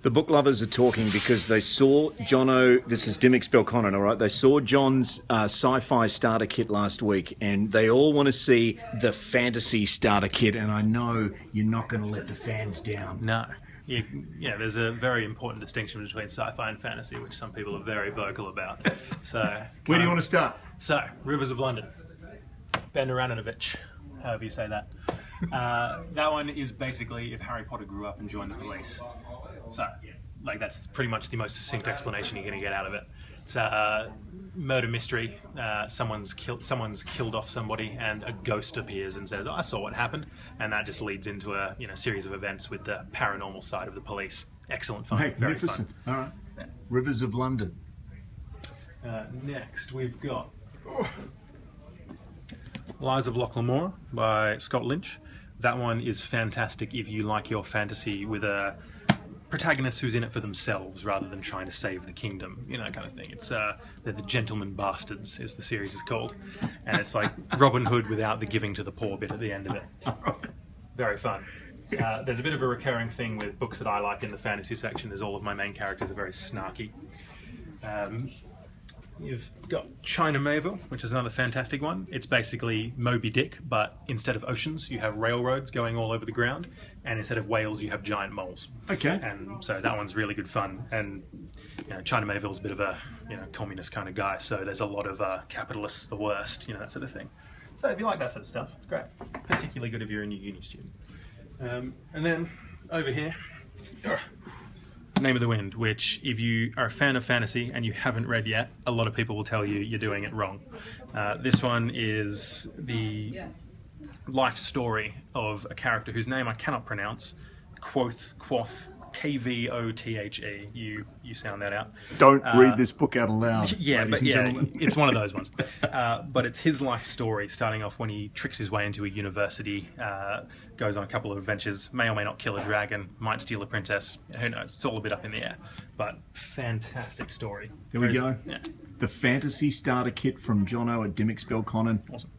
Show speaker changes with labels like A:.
A: The book lovers are talking because they saw Jono, this is Dymocks Belconnen, all right? They saw John's sci-fi starter kit last week, and they all want to see the fantasy starter kit, and I know you're not going to let the fans down.
B: No. Yeah, there's a very important distinction between sci-fi and fantasy, which some people are very vocal about. So,
A: Where do you want to start?
B: So, Rivers of London. Ben Aranovich, however you say that. That one is basically if Harry Potter grew up and joined the police. So, like, that's pretty much the most succinct explanation you're going to get out of it. It's a murder mystery. Someone's killed off somebody, and a ghost appears and says, "I saw what happened," and that just leads into a series of events with the paranormal side of the police. Excellent fun.
A: Magnificent.
B: Very fun.
A: All right. Yeah. Rivers of London.
B: Next, we've got Lies of Lochlamore by Scott Lynch. That one is fantastic if you like your fantasy with a protagonist who's in it for themselves rather than trying to save the kingdom, kind of thing. It's they're the Gentleman Bastards, is the series is called, and it's like Robin Hood without the giving to the poor bit at the end of it. Very fun. There's a bit of a recurring thing with books that I like in the fantasy section is all of my main characters are very snarky. You've got China Mayville, which is another fantastic one. It's basically Moby Dick, but instead of oceans, you have railroads going all over the ground, and instead of whales, you have giant moles.
A: Okay.
B: And so that one's really good fun. And China Mayville's a bit of a communist kind of guy, so there's a lot of capitalists, the worst, that sort of thing. So if you like that sort of stuff, it's great. Particularly good if you're a new uni student. And then over here. Name of the Wind, which if you are a fan of fantasy and you haven't read yet, a lot of people will tell you you're doing it wrong. This one is the life story of a character whose name I cannot pronounce, Quoth, Kvothe. You sound that out.
A: Don't read this book out aloud.
B: Yeah, but it's one of those ones. But it's his life story, starting off when he tricks his way into a university, goes on a couple of adventures, may or may not kill a dragon, might steal a princess. Who knows? It's all a bit up in the air. But fantastic story.
A: There we go.
B: Yeah.
A: The fantasy starter kit from Jono at Dymocks Belconnen.
B: Awesome.